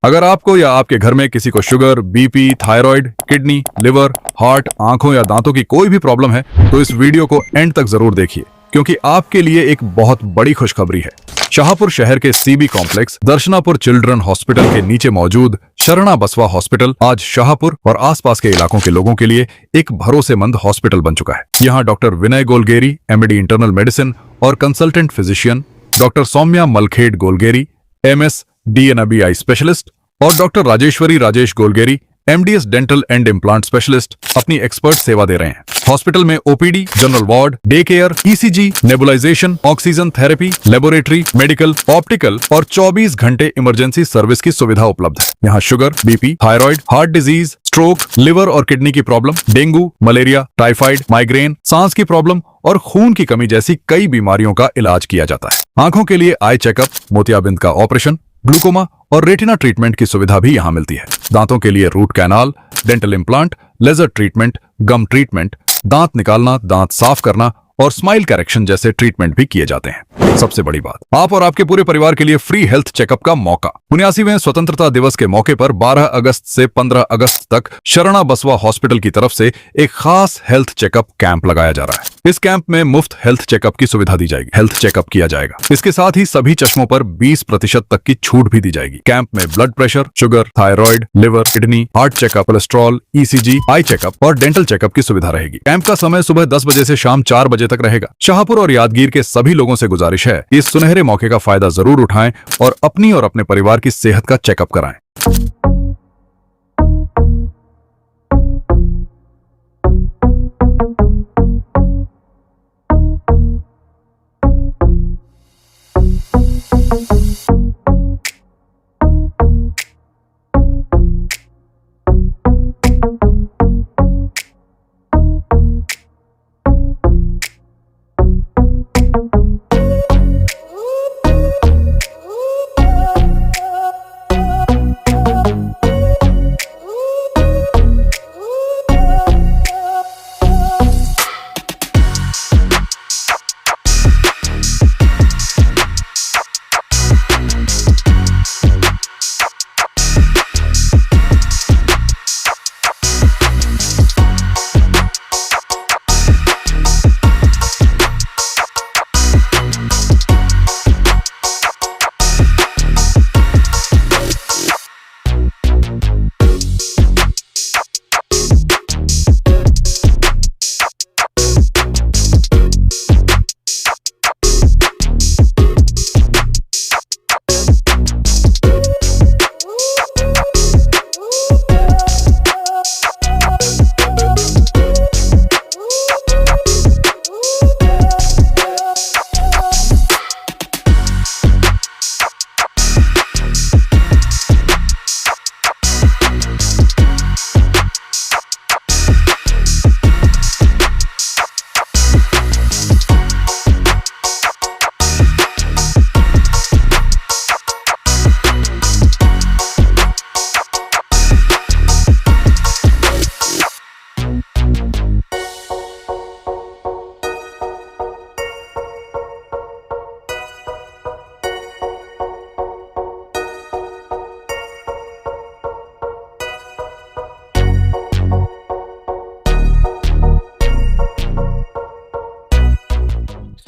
अगर आपको या आपके घर में किसी को sugar, BP, thyroid, kidney, liver, heart, आंखों या दांतों की कोई भी प्रॉब्लम है तो इस वीडियो को एंड तक जरूर देखिए, क्योंकि आपके लिए एक बहुत बड़ी खुशखबरी है। शाहपुर शहर के सीबी कॉम्प्लेक्स दर्शनापुर चिल्ड्रन हॉस्पिटल के नीचे मौजूद शरणा बसवा हॉस्पिटल आज शाहपुर और आसपास के इलाकों के लोगों के लिए एक भरोसेमंद हॉस्पिटल बन चुका है। यहाँ doctor Vinay Golgeri, MD internal medicine और consultant physician, doctor Soumya Malkhed Golgeri, MS DNBI specialist और doctor Rajeshwari Rajesh Golgeri, MDS dental and implant specialist अपनी एक्सपर्ट सेवा दे रहे हैं। हॉस्पिटल में OPD, general ward, day care, ECG, nebulisation, oxygen therapy, laboratory, medical, optical और 24 घंटे इमरजेंसी सर्विस की सुविधा उपलब्ध है। यहाँ sugar, BP, thyroid, heart disease, stroke, liver और किडनी की problem, dengue, malaria, typhoid, migraine, सांस की प्रॉब्लम और खून की कमी जैसी कई बीमारियों का इलाज किया जाता है। आंखों के लिए आई चेकअप, मोतियाबिंद का ऑपरेशन, ग्लूकोमा और रेटिना ट्रीटमेंट की सुविधा भी यहाँ मिलती है। दांतों के लिए root canal, dental implant, laser treatment, gum treatment, दांत निकालना, दांत साफ करना और स्माइल करेक्शन जैसे ट्रीटमेंट भी किए जाते हैं। सबसे बड़ी बात, आप और आपके पूरे परिवार के लिए फ्री हेल्थ चेकअप का मौका। 79वें स्वतंत्रता दिवस के मौके पर 12 अगस्त से 15 अगस्त तक शरणा बसवा हॉस्पिटल की तरफ से एक खास हेल्थ चेकअप कैंप लगाया जा रहा है। इस कैंप में मुफ्त हेल्थ चेकअप की सुविधा दी जाएगी, हेल्थ चेकअप किया जाएगा। इसके साथ ही सभी चश्मों पर 20% तक की छूट भी दी जाएगी। कैंप में blood pressure, sugar, thyroid, liver, kidney, heart checkup, cholesterol, ECG, eye checkup और डेंटल चेकअप की सुविधा रहेगी। कैंप का समय सुबह 10 बजे से शाम 4 बजे तक रहेगा। शाहपुर और यादगीर के सभी लोगों से गुजारिश है, इस सुनहरे मौके का फायदा जरूर उठाएं और अपनी और अपने परिवार की सेहत का चेकअप कराएं।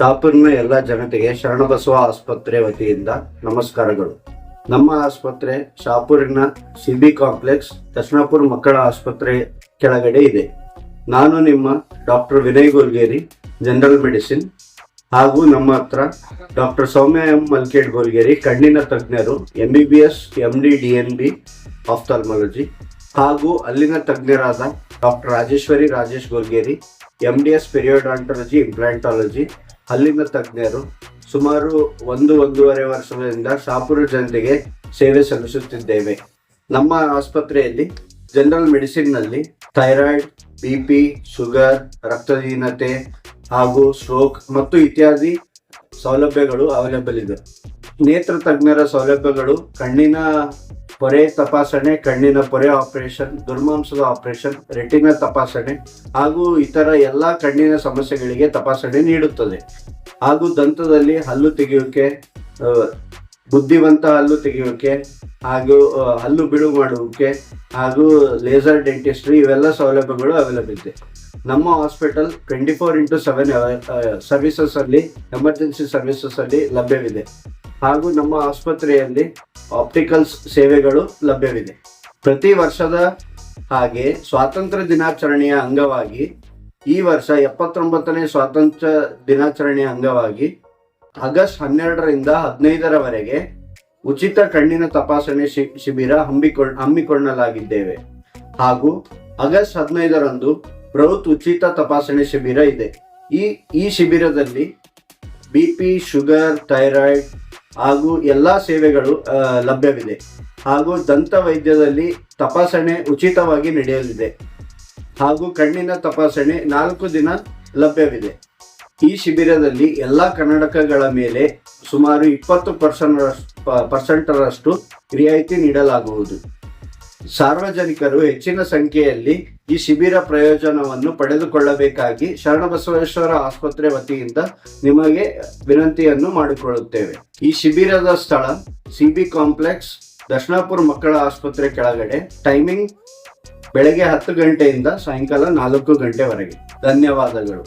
ಶಾಪುರ್ನ ಎಲ್ಲ ಜನತೆಗೆ ಶರಣಬಸವ ಆಸ್ಪತ್ರೆ ವತಿಯಿಂದ ನಮಸ್ಕಾರಗಳು. ನಮ್ಮ ಆಸ್ಪತ್ರೆ ಶಾಪುರಿನ ಸಿಬಿ ಕಾಂಪ್ಲೆಕ್ಸ್ ದರ್ಶನಾಪುರ ಮಕ್ಕಳ ಆಸ್ಪತ್ರೆ ಕೆಳಗಡೆ ಇದೆ. ನಾನು ನಿಮ್ಮ doctor Vinay Golgeri, general medicine, ಹಾಗೂ ನಮ್ಮ ಹತ್ರ ಡಾಕ್ಟರ್ ಸೌಮ್ಯ ಮಲ್ಖೇಡ್ ಗೋಲ್ಗೇರಿ, ಕಣ್ಣಿನ ತಜ್ಞರು, MBBS MD DNB ಆಫ್ಥಾಲ್ಮಾಲಜಿ, ಹಾಗೂ ಅಲ್ಲಿನ ತಜ್ಞರಾದ doctor Rajeshwari Rajesh Golgeri, MDS ಪೆರಿಯೋಡಾಂಟಾಲಜಿ implantology, ಅಲ್ಲಿನ ತಜ್ಞರು ಸುಮಾರು 1-1.5 ವರ್ಷದಿಂದ ಶಾಪುರ ಜನತೆಗೆ ಸೇವೆ ಸಲ್ಲಿಸುತ್ತಿದ್ದೇವೆ. ನಮ್ಮ ಆಸ್ಪತ್ರೆಯಲ್ಲಿ ಜನರಲ್ ಮೆಡಿಸಿನ್ನಲ್ಲಿ ಥೈರಾಯ್ಡ್, BP, ಶುಗರ್, ರಕ್ತಹೀನತೆ ಹಾಗೂ ಸ್ಟ್ರೋಕ್ ಮತ್ತು ಇತ್ಯಾದಿ ಸೌಲಭ್ಯಗಳು ಅವೈಲೇಬಲ್ ಇದೆ. ನೇತ್ರ ತಜ್ಞರ ಸೌಲಭ್ಯಗಳು ಕಣ್ಣಿನ ಪೊರೆ ತಪಾಸಣೆ, ಕಣ್ಣಿನ ಪೊರೆ ಆಪರೇಷನ್, ದುರ್ಮಾಂಸದ ಆಪರೇಷನ್, ರೆಟಿನಾ ತಪಾಸಣೆ ಹಾಗೂ ಇತರ ಎಲ್ಲ ಕಣ್ಣಿನ ಸಮಸ್ಯೆಗಳಿಗೆ ತಪಾಸಣೆ ನೀಡುತ್ತದೆ. ಹಾಗೂ ದಂತದಲ್ಲಿ ಹಲ್ಲು ತೆಗೆಯುವಿಕೆ, ಬುದ್ಧಿವಂತ ಹಲ್ಲು ತೆಗೆಯೋಕೆ ಹಾಗೂ ಹಲ್ಲು ಬಿಡುಗು ಮಾಡುವಿಕೆ ಹಾಗೂ ಲೇಸರ್ ಡೆಂಟಿಸ್ಟ್ರಿ ಇವೆಲ್ಲ ಸೌಲಭ್ಯಗಳು ಅವೈಲಬಲ್ ಇದೆ. ನಮ್ಮ ಹಾಸ್ಪಿಟಲ್ 24x7 ಸರ್ವಿಸಸ್ ಅಲ್ಲಿ ಎಮರ್ಜೆನ್ಸಿ ಸರ್ವಿಸಸ್ ಅಲ್ಲಿ ಲಭ್ಯವಿದೆ ಹಾಗೂ ನಮ್ಮ ಆಸ್ಪತ್ರೆಯಲ್ಲಿ ಆಪ್ಟಿಕಲ್ಸ್ ಸೇವೆಗಳು ಲಭ್ಯವಿದೆ. ಪ್ರತಿ ವರ್ಷದ ಹಾಗೆ ಸ್ವಾತಂತ್ರ್ಯ ದಿನಾಚರಣೆಯ ಅಂಗವಾಗಿ ಈ ವರ್ಷ 79ನೇ ಸ್ವಾತಂತ್ರ್ಯ ದಿನಾಚರಣೆಯ ಅಂಗವಾಗಿ ಆಗಸ್ಟ್ 12ರಿಂದ 15ರವರೆಗೆ ಉಚಿತ ಕಣ್ಣಿನ ತಪಾಸಣೆ ಶಿಬಿರ ಹಮ್ಮಿಕೊಳ್ಳಲಾಗಿದ್ದೇವೆ ಹಾಗೂ ಆಗಸ್ಟ್ 15ರಂದು ಬೃಹತ್ ಉಚಿತ ತಪಾಸಣೆ ಶಿಬಿರ ಇದೆ. ಈ ಶಿಬಿರದಲ್ಲಿ BP, ಶುಗರ್, ಥೈರಾಯ್ಡ್ ಹಾಗೂ ಎಲ್ಲಾ ಸೇವೆಗಳು ಲಭ್ಯವಿದೆ ಹಾಗೂ ದಂತ ವೈದ್ಯದಲ್ಲಿ ತಪಾಸಣೆ ಉಚಿತವಾಗಿ ನಡೆಯಲಿದೆ ಹಾಗೂ ಕಣ್ಣಿನ ತಪಾಸಣೆ 4 ದಿನ ಲಭ್ಯವಿದೆ. ಈ ಶಿಬಿರದಲ್ಲಿ ಎಲ್ಲ ಕನ್ನಡಕಗಳ ಮೇಲೆ ಸುಮಾರು 20% ರಿಯಾಯಿತಿ ನೀಡಲಾಗುವುದು. ಸಾರ್ವಜನಿಕರು ಹೆಚ್ಚಿನ ಸಂಖ್ಯೆಯಲ್ಲಿ ಈ ಶಿಬಿರ ಪ್ರಯೋಜನವನ್ನು ಪಡೆದುಕೊಳ್ಳಬೇಕಾಗಿ ಶರಣಬಸವೇಶ್ವರ ಆಸ್ಪತ್ರೆ ವತಿಯಿಂದ ನಿಮಗೆ ವಿನಂತಿಯನ್ನು ಮಾಡಿಕೊಳ್ಳುತ್ತೇವೆ. ಈ ಶಿಬಿರದ ಸ್ಥಳ CB ಕಾಂಪ್ಲೆಕ್ಸ್, ದರ್ಶನಾಪುರ ಮಕ್ಕಳ ಆಸ್ಪತ್ರೆ ಕೆಳಗಡೆ. ಟೈಮಿಂಗ್ ಬೆಳಗ್ಗೆ 10 ಗಂಟೆಯಿಂದ ಸಾಯಂಕಾಲ 4 ಗಂಟೆವರೆಗೆ. ಧನ್ಯವಾದಗಳು.